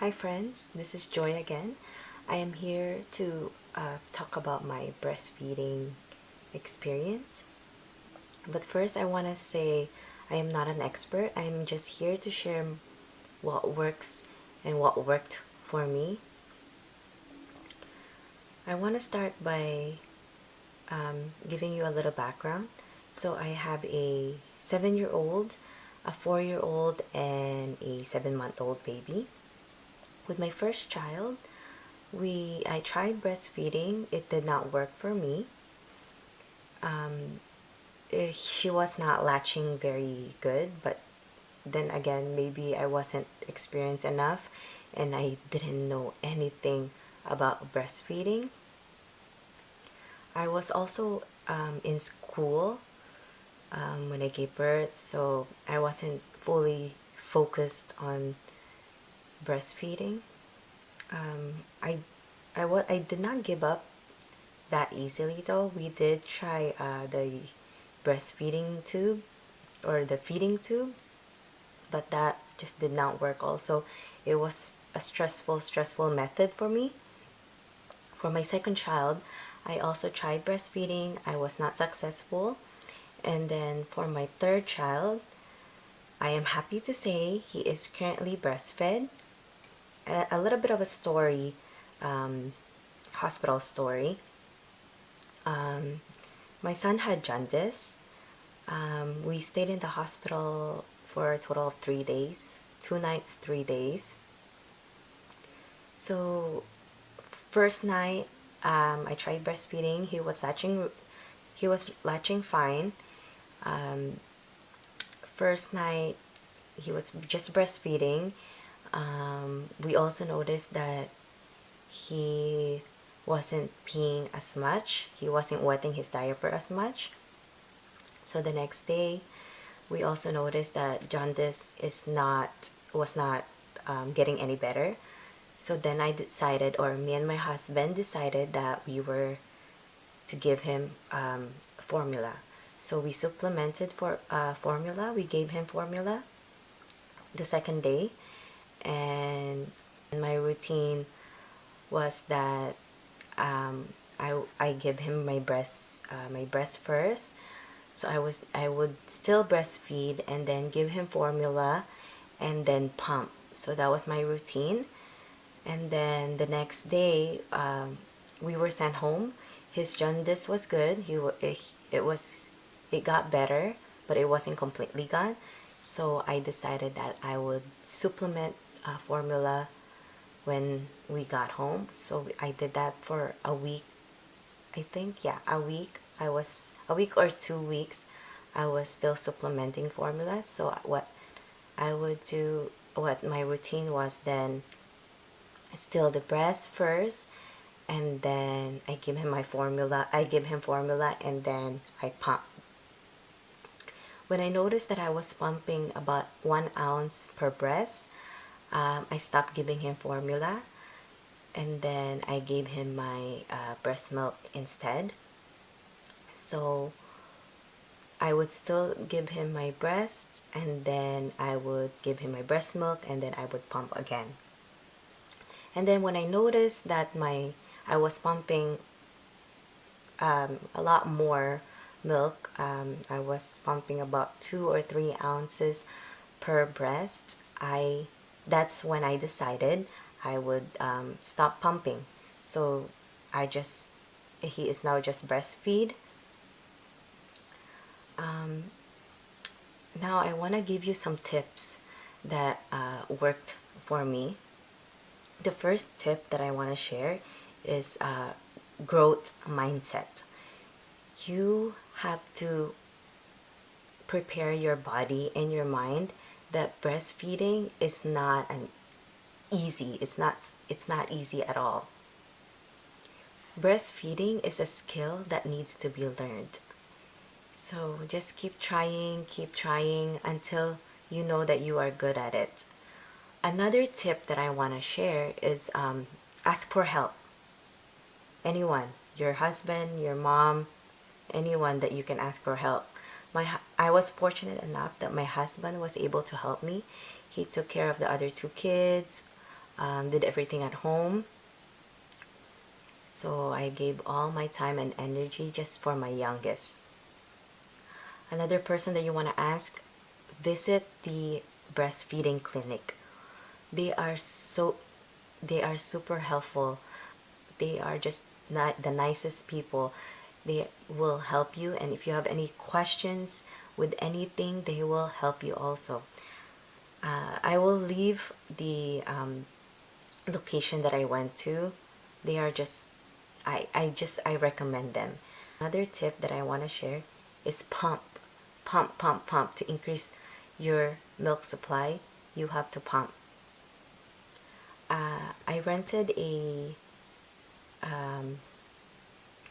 Hi friends, this is Joy again. I am here to talk about my breastfeeding experience. But first, I want to say I am not an expert. I am just here to share what works and what worked for me. I want to start by giving you a little background. So I have a 7-year-old, a 4-year-old, and a 7-month-old baby. With my first child, I tried breastfeeding. It did not work for me. She was not latching very good, but then again, maybe I wasn't experienced enough and I didn't know anything about breastfeeding. I was also in school when I gave birth, so I wasn't fully focused on breastfeeding. I did not give up that easily though. We did try the breastfeeding tube or the feeding tube, but that just did not work also. It was a stressful method for me. For my second child, I also tried breastfeeding. I was not successful. And then for my third child, I am happy to say he is currently breastfed. A little bit of a story, hospital story. My son had jaundice. We stayed in the hospital for a total of 3 days, 2 nights, 3 days. So first night, I tried breastfeeding. He was latching fine. First night, he was just breastfeeding. We also noticed that he wasn't peeing as much. He wasn't wetting his diaper as much. So the next day, we also noticed that jaundice was not getting any better. So then I decided, or me and my husband decided, that we were to give him formula. So we supplemented for formula. We gave him formula the second day, and my routine was that I give him my breast first. So I would still breastfeed and then give him formula and then pump. So that was my routine. And then the next day, we were sent home. His jaundice was good. It got better, but it wasn't completely gone. So I decided that I would supplement formula when we got home. So I did that for a week. I think, yeah, a week. A week or 2 weeks, I was still supplementing formula. So what my routine was then, still the breast first, and then I give him formula, and then I pump. When I noticed that I was pumping about 1 ounce per breast, I stopped giving him formula, and then I gave him my breast milk instead. So I would still give him my breast, and then I would give him my breast milk, and then I would pump again. And then when I noticed that I was pumping a lot more milk, I was pumping about 2 or 3 ounces per breast, that's when I decided I would stop pumping. So he is now just breastfeed. Now I want to give you some tips that worked for me. The first tip that I want to share is growth mindset. You have to prepare your body and your mind that breastfeeding is not easy. It's not easy at all. Breastfeeding is a skill that needs to be learned. So just keep trying until you know that you are good at it. Another tip that I want to share is ask for help. Anyone, your husband, your mom, anyone that you can ask for help. I was fortunate enough that my husband was able to help me. He took care of the other 2 kids did everything at home. So I gave all my time and energy just for my youngest. Another person that you want to ask, visit the breastfeeding clinic. They are super helpful. They are just not the nicest people. They will help you, and if you have any questions with anything, they will help you also. I will leave the location that I went to. They are just I recommend them. Another tip that I want to share is pump to increase your milk supply. You have to pump. I rented a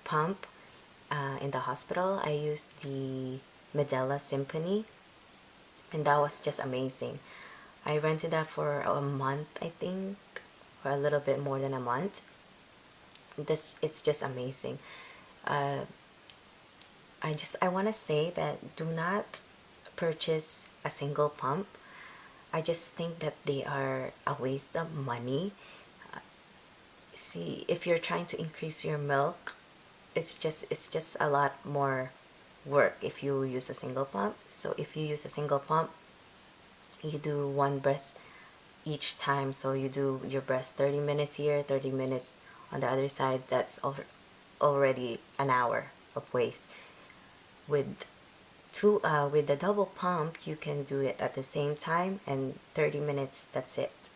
pump in the hospital. I used the Medela Symphony, and that was just amazing. I rented that for a month, I think, or a little bit more than a month. It's just amazing. I want to say that do not purchase a single pump. I just think that they are a waste of money. See, if you're trying to increase your milk, it's just a lot more work if you use a single pump. So if you use a single pump, you do one breast each time. So you do your breast 30 minutes here, 30 minutes on the other side. That's already an hour of waste. With the double pump, you can do it at the same time, and 30 minutes, that's it.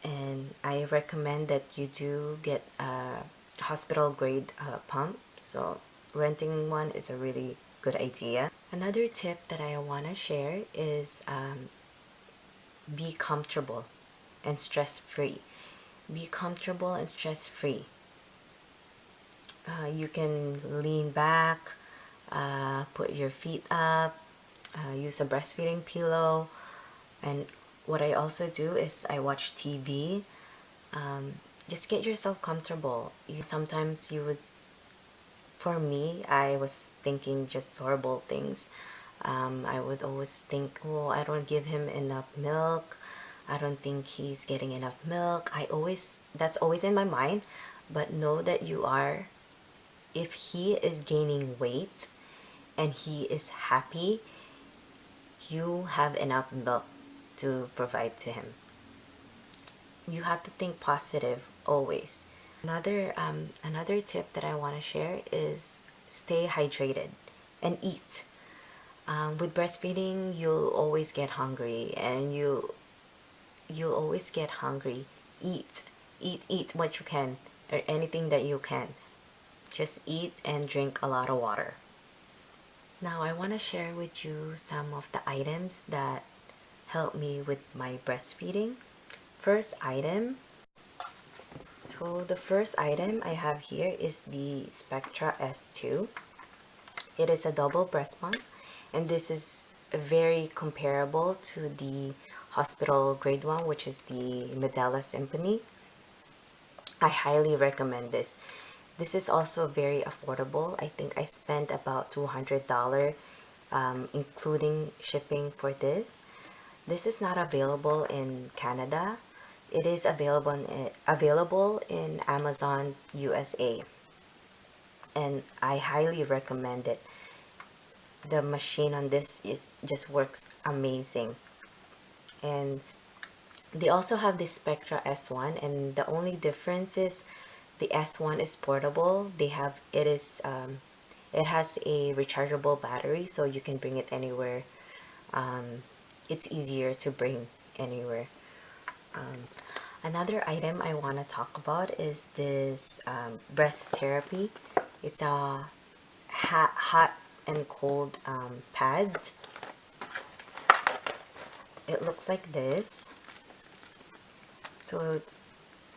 And I recommend that you do get a hospital grade pump. So renting one is a really good idea. Another tip that I want to share is be comfortable and stress-free. Be comfortable and stress-free. You can lean back, put your feet up, use a breastfeeding pillow. And what I also do is I watch TV. Just get yourself comfortable. Sometimes you would, for me, I was thinking just horrible things. I would always think, oh, I don't give him enough milk. I don't think he's getting enough milk. That's always in my mind. But know that you are, if he is gaining weight and he is happy, you have enough milk to provide to him. You have to think positive always. Another tip that I want to share is stay hydrated and eat. With breastfeeding, you'll always get hungry, and you'll always get hungry. Eat what you can, or anything that you can. Just eat and drink a lot of water. Now I want to share with you some of the items that help me with my breastfeeding. First item. So the first item I have here is the Spectra S2. It is a double breast pump, and this is very comparable to the hospital grade one, which is the Medela Symphony. I highly recommend this. This is also very affordable. I think I spent about $200 including shipping for this. This is not available in Canada. It is available in Amazon USA, and I highly recommend it. The machine on this just works amazing. And they also have the Spectra S1, and the only difference is the S1 is portable. It has a rechargeable battery, so you can bring it anywhere. It's easier to bring anywhere. Another item I want to talk about is this breast therapy. It's a hot and cold pad. It looks like this. So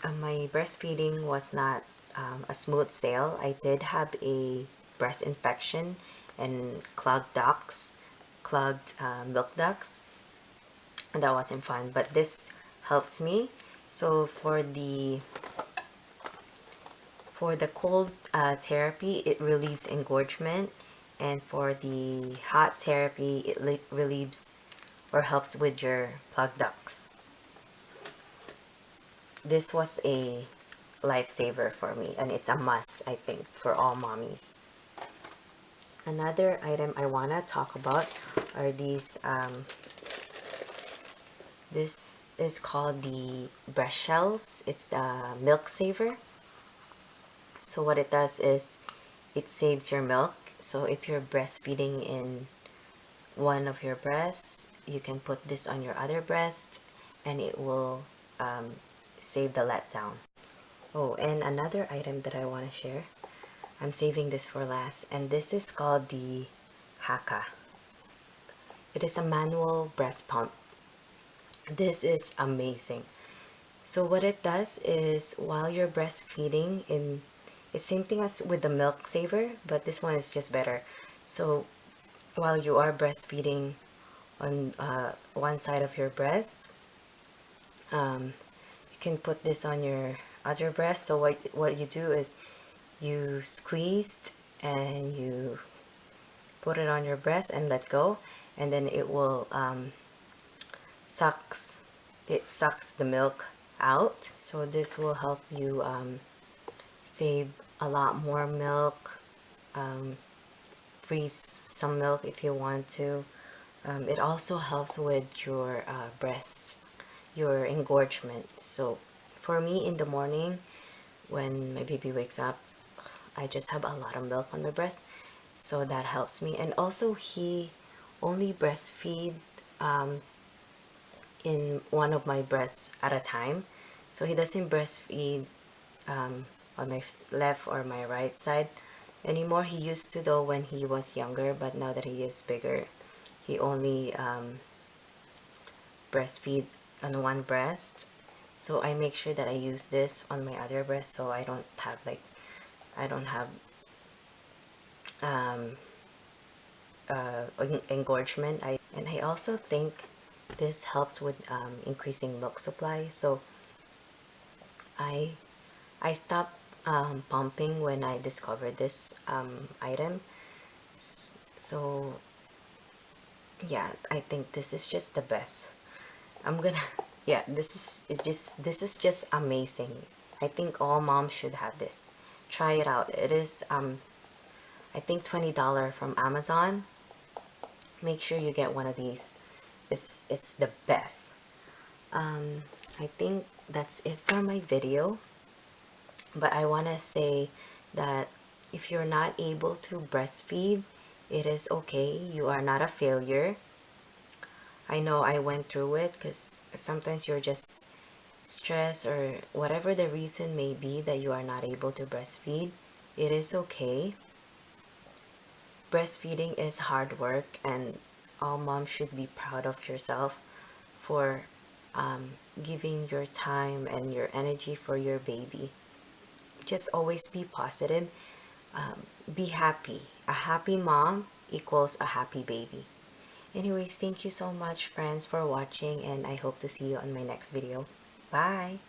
my breastfeeding was not a smooth sail. I did have a breast infection and clogged milk ducts, and that wasn't fun, but this helps me. So for the cold therapy, it relieves engorgement, and for the hot therapy, it relieves or helps with your clogged ducts. this was a lifesaver for me, and it's a must, I think, for all mommies. Another item I want to talk about are these, this is called the breast shells. It's the milk saver. So what it does is it saves your milk. So if you're breastfeeding in one of your breasts, you can put this on your other breast and it will save the letdown. Oh, and another item that I want to share, I'm saving this for last, and this is called the Haka. It is a manual breast pump. This is amazing. So what it does is while you're breastfeeding, in it's same thing as with the milk saver, but this one is just better. So while you are breastfeeding on one side of your breast, you can put this on your other breast. So what you do is you squeezed and you put it on your breast and let go, and then it will sucks the milk out. So this will help you save a lot more milk, freeze some milk if you want to. It also helps with your breasts, your engorgement. So for me in the morning when my baby wakes up, I just have a lot of milk on my breast, so that helps me. And also he only breastfeed in one of my breasts at a time, so he doesn't breastfeed on my left or my right side anymore. He used to though when he was younger, but now that he is bigger, he only breastfeed on one breast. So I make sure that I use this on my other breast, so I don't have engorgement. And I also think this helps with increasing milk supply. So I stopped pumping when I discovered this item. So yeah, I think this is just the best. Yeah, this is just amazing. I think all moms should have this. Try it out. It is I think $20 from Amazon. Make sure you get one of these. It's the best. I think that's it for my video. But I want to say that if you're not able to breastfeed, it is okay. You are not a failure. I know I went through it because sometimes you're just stressed or whatever the reason may be that you are not able to breastfeed. It is okay. Breastfeeding is hard work, and all moms should be proud of yourself for giving your time and your energy for your baby. Just always be positive. Be happy. A happy mom equals a happy baby. Anyways, thank you so much, friends, for watching, and I hope to see you on my next video. Bye!